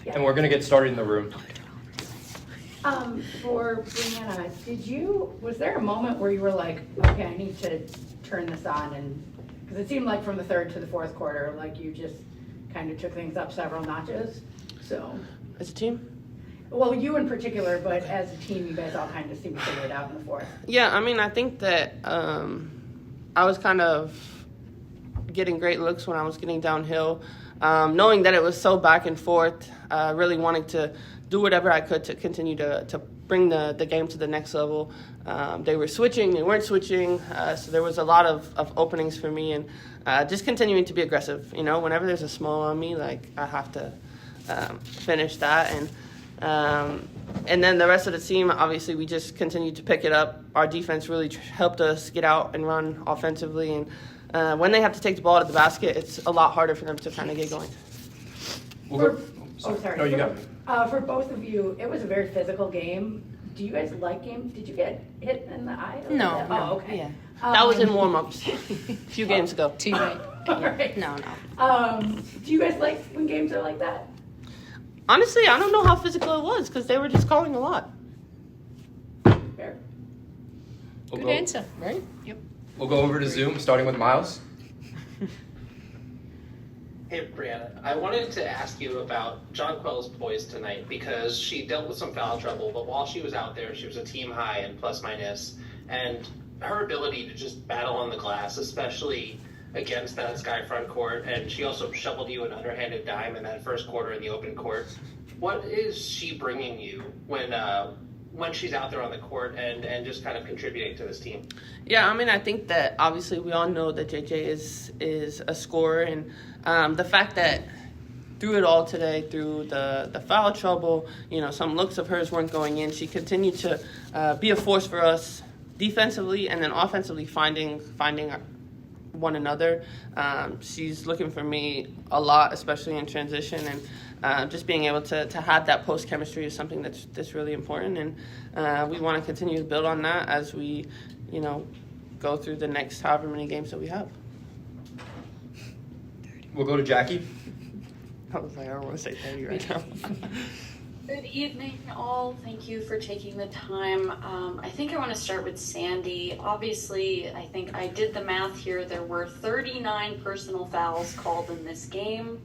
And we're going to get started in the room. For Breanna, was there a moment where you were like, okay, I need to turn this on? And because it seemed like from the third to the fourth quarter, like you just kind of took things up several notches. So As a team? well, you in particular, but as a team, you guys all kind of seemed to figure it out in the fourth. Yeah, I mean, I think that I was kind of getting great looks when I was getting downhill, knowing that it was so back and forth, really wanting to do whatever I could to continue to bring the game to the next level. They were switching, they weren't switching, so there was a lot of openings for me, and just continuing to be aggressive. You know, whenever there's a small on me, like, I have to finish that, and then the rest of the team, obviously, we just continued to pick it up. Our defense really helped us get out and run offensively, and when they have to take the ball to the basket, it's a lot harder for them to kind of get going. Sorry. No, you got it. For both of you, it was a very physical game. Do you guys like games? Did you get hit in the eye? No. Oh, okay. Yeah. That was in warm-ups a few games ago. Too late. All right. No. Do you guys like when games are like that? Honestly, I don't know how physical it was because they were just calling a lot. Fair. Good answer, right? Yep. We'll go over to Zoom, starting with Miles. Hey, Breanna, I wanted to ask you about Jonquel's poise tonight because she dealt with some foul trouble, but while she was out there, she was a team high in plus minus, and her ability to just battle on the glass, especially against that Sky front court, and she also shoveled you an underhanded dime in that first quarter in the open court. What is she bringing you when she's out there on the court and just kind of contributing to this team? Yeah, I mean, I think that obviously we all know that JJ is a scorer, and the fact that through it all today, through the foul trouble, you know, some looks of hers weren't going in. She continued to be a force for us defensively and then offensively finding one another. She's looking for me a lot, especially in transition, and just being able to have that post chemistry is something that's really important, and we want to continue to build on that as we, you know, go through the next however many games that we have. We'll go to Jackie. I was like, I don't want to say 30 right now. Good evening, all. Thank you for taking the time. I think I want to start with Sandy. Obviously, I think I did the math here. There were 39 personal fouls called in this game.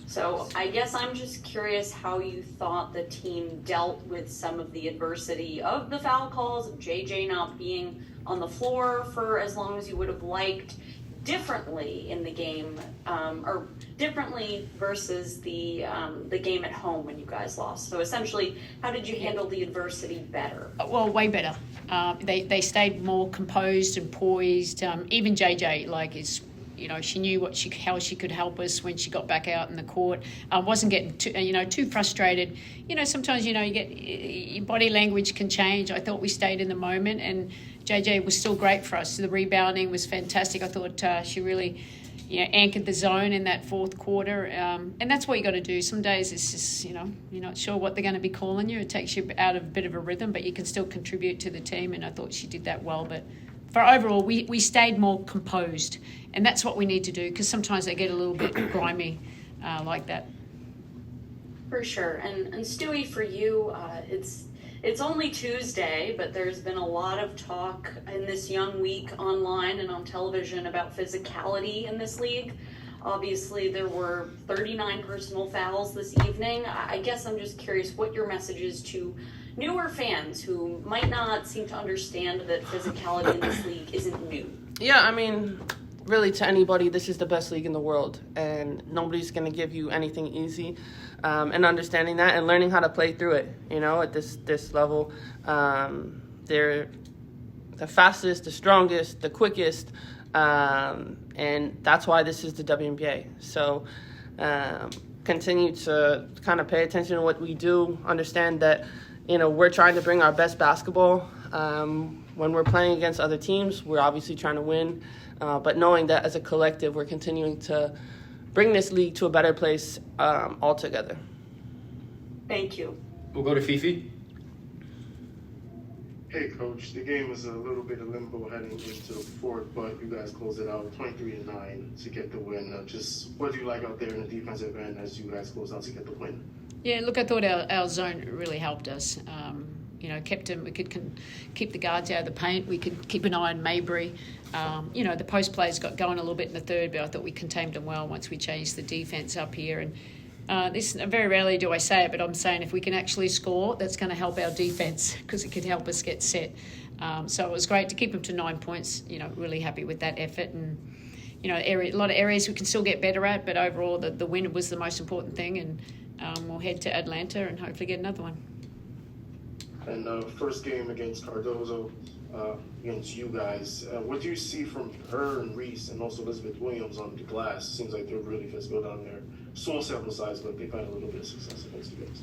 So I guess I'm just curious how you thought the team dealt with some of the adversity of the foul calls, JJ not being on the floor for as long as you would have liked, differently in the game, or differently versus the game at home when you guys lost. So essentially, how did you handle the adversity better? Well, way better. They stayed more composed and poised. Even JJ, like, is, you know, she knew how she could help us when she got back out in the court. Wasn't getting too frustrated. You know, sometimes, you know, you get your body language can change. I thought we stayed in the moment, and JJ was still great for us. The rebounding was fantastic. I thought she really, you know, anchored the zone in that fourth quarter. And that's what you got to do. Some days it's just, you know, you're not sure what they're going to be calling you. It takes you out of a bit of a rhythm, but you can still contribute to the team. And I thought she did that well. But for overall, we stayed more composed. And that's what we need to do, because sometimes they get a little bit grimy like that. For sure. And Stewie, for you, it's only Tuesday, but there's been a lot of talk in this young week online and on television about physicality in this league. Obviously, there were 39 personal fouls this evening. I guess I'm just curious what your message is to newer fans who might not seem to understand that physicality in this league isn't new. Yeah, I mean, really, to anybody, this is the best league in the world, and nobody's going to give you anything easy. And understanding that and learning how to play through it, you know, at this level. They're the fastest, the strongest, the quickest, and that's why this is the WNBA. So continue to kind of pay attention to what we do, understand that, you know, we're trying to bring our best basketball. When we're playing against other teams, we're obviously trying to win, but knowing that as a collective, we're continuing to bring this league to a better place altogether. Thank you. We'll go to Fifi. Hey, Coach. The game was a little bit of limbo heading into the fourth, but you guys closed it out 23-9 to get the win. Just what do you like out there in the defensive end as you guys close out to get the win? Yeah, look, I thought our zone really helped us. Kept him. We could keep the guards out of the paint. We could keep an eye on Mabry. The post players got going a little bit in the third, but I thought we contained them well once we changed the defense up here. And this very rarely do I say it, but I'm saying if we can actually score, that's going to help our defense because it could help us get set. So it was great to keep them to 9 points. Really happy with that effort. And a lot of areas we can still get better at, but overall the win was the most important thing. And we'll head to Atlanta and hopefully get another one. And first game against Cardozo, against you guys. What do you see from her and Reese and also Elizabeth Williams on the glass? Seems like they're really physical down there. Small sample size, but they've had a little bit of success against you guys.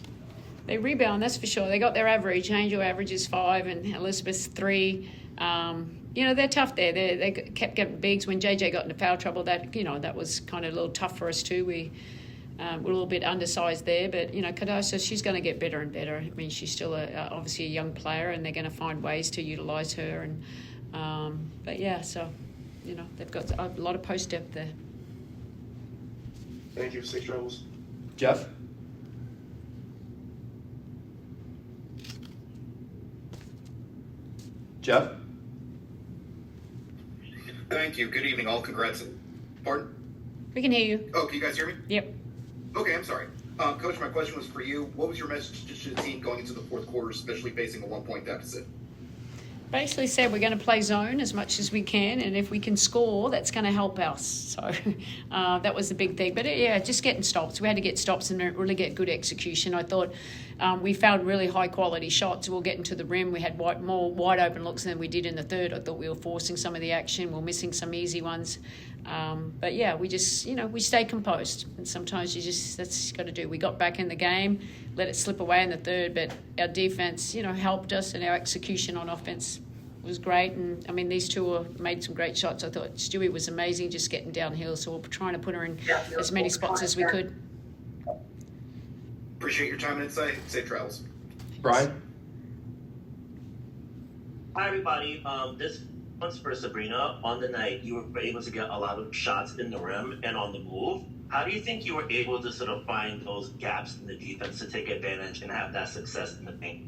They rebound, that's for sure. They got their average. Angel average is 5 and Elizabeth's 3. They're tough there. They kept getting bigs. When JJ got into foul trouble, that was kind of a little tough for us too. We're a little bit undersized there, but Cardoso, she's going to get better and better. I mean, she's still obviously a young player, and they're going to find ways to utilise her. And they've got a lot of post depth there. Thank you. Safe travels. Jeff? Jeff? Thank you. Good evening, all. Congrats. Pardon? We can hear you. Oh, can you guys hear me? Yep. Okay, I'm sorry. Coach, my question was for you. What was your message to the team going into the fourth quarter, especially facing a 1-point deficit? Basically said we're going to play zone as much as we can, and if we can score, that's going to help us. So that was the big thing. But just getting stops. We had to get stops and really get good execution. I thought we found really high quality shots. We'll get into the rim. We had more wide open looks than we did in the third. I thought we were forcing some of the action. We're missing some easy ones. We just, we stay composed. And sometimes that's got to do. We got back in the game, let it slip away in the third, but our defense, helped us, and our execution on offense was great. And I mean, these two made some great shots. I thought Stewie was amazing just getting downhill. So we're trying to put her in as many spots as we could. Appreciate your time and insight. Safe travels. Brian? Hi, everybody. This one's for Sabrina. On the night, you were able to get a lot of shots in the rim and on the move. How do you think you were able to sort of find those gaps in the defense to take advantage and have that success in the paint?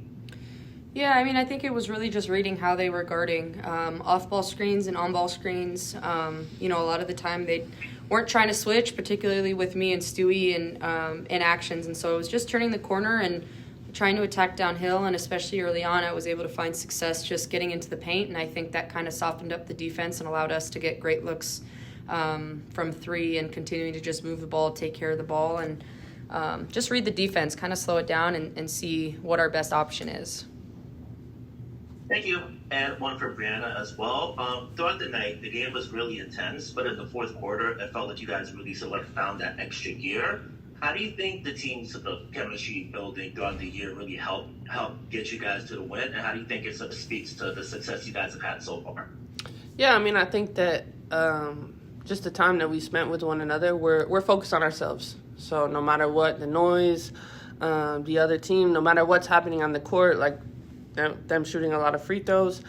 Yeah, I mean, I think it was really just reading how they were guarding off-ball screens and on-ball screens. A lot of the time they weren't trying to switch, particularly with me and Stewie in actions. And so it was just turning the corner and trying to attack downhill. And especially early on, I was able to find success just getting into the paint. And I think that kind of softened up the defense and allowed us to get great looks from 3 and continuing to just move the ball, take care of the ball, and just read the defense, kind of slow it down and see what our best option is. Thank you. And one for Breanna as well. Throughout the night, the game was really intense, but in the fourth quarter, it felt like you guys really sort of found that extra gear. How do you think the team's sort of chemistry building throughout the year really helped get you guys to the win? And how do you think it sort of speaks to the success you guys have had so far? Yeah, I mean, I think that just the time that we spent with one another, we're focused on ourselves. So no matter what, the noise, the other team, no matter what's happening on the court, like them shooting a lot of free throws,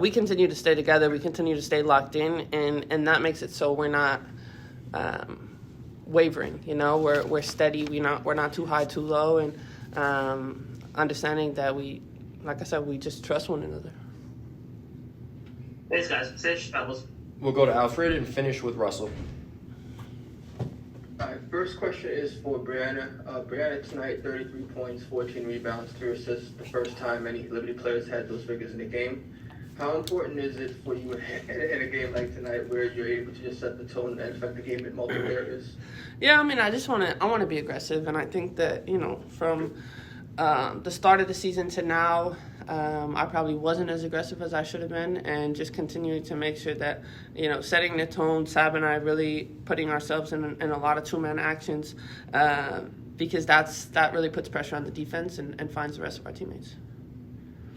we continue to stay together. We continue to stay locked in, and that makes it so we're not wavering. We're steady. We're not too high, too low, and understanding that we just trust one another. Thanks, guys. Safe travels. We'll go to Alfred and finish with Russell. All right, first question is for Breanna. Breanna tonight, 33 points, 14 rebounds, 3 assists. The first time any Liberty players had those figures in a game. How important is it for you in a game like tonight where you're able to just set the tone and affect the game in multiple areas? Yeah, I mean, I want to be aggressive, and I think that from the start of the season to now, I probably wasn't as aggressive as I should have been, and just continuing to make sure that, setting the tone, Sab and I really putting ourselves in a lot of two-man actions, because that really puts pressure on the defense and finds the rest of our teammates.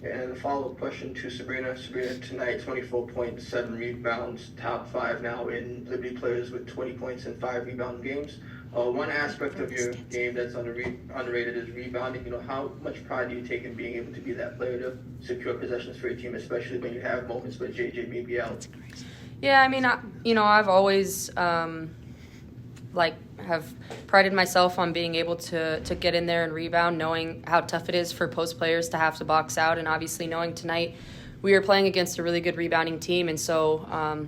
And a follow-up question to Sabrina. Sabrina, tonight, 24 points, 7 rebounds, top 5 now in Liberty players with 20 points and 5 rebound games. One aspect of your game that's underrated is rebounding. How much pride do you take in being able to be that player to secure possessions for your team, especially when you have moments where JJ may be out? Yeah, I mean, I've always have prided myself on being able to get in there and rebound, knowing how tough it is for post players to have to box out, and obviously knowing tonight we were playing against a really good rebounding team, and so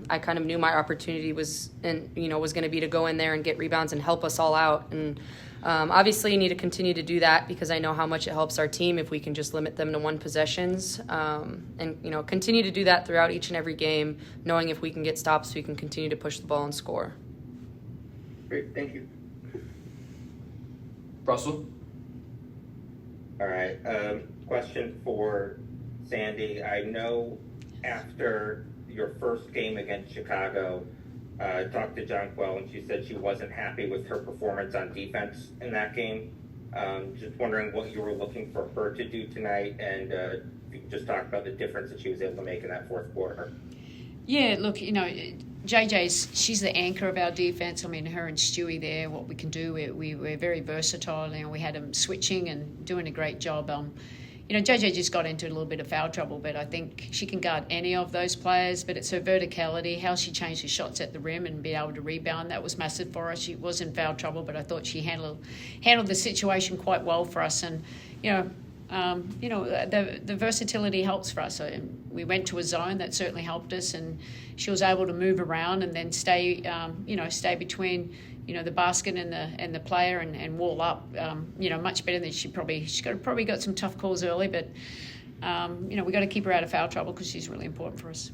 I kind of knew my opportunity was going to be to go in there and get rebounds and help us all out. And obviously, you need to continue to do that because I know how much it helps our team if we can just limit them to one possessions, and continue to do that throughout each and every game, knowing if we can get stops, we can continue to push the ball and score. Great, thank you. Russell? All right. Question for Sandy. I know after your first game against Chicago, I talked to Jonquel and she said she wasn't happy with her performance on defense in that game. Just wondering what you were looking for her to do tonight, and if you could just talk about the difference that she was able to make in that fourth quarter. Yeah, look, she's the anchor of our defense. I mean, her and Stewie there, what we can do, we're very versatile. We had them switching and doing a great job. JJ just got into a little bit of foul trouble, but I think she can guard any of those players. But it's her verticality, how she changed her shots at the rim and be able to rebound. That was massive for us. She was in foul trouble, but I thought she handled the situation quite well for us. And the versatility helps for us. So we went to a zone that certainly helped us, and she was able to move around and then stay between the basket and the player and wall up. Much better than she probably got some tough calls early, but we got to keep her out of foul trouble because she's really important for us.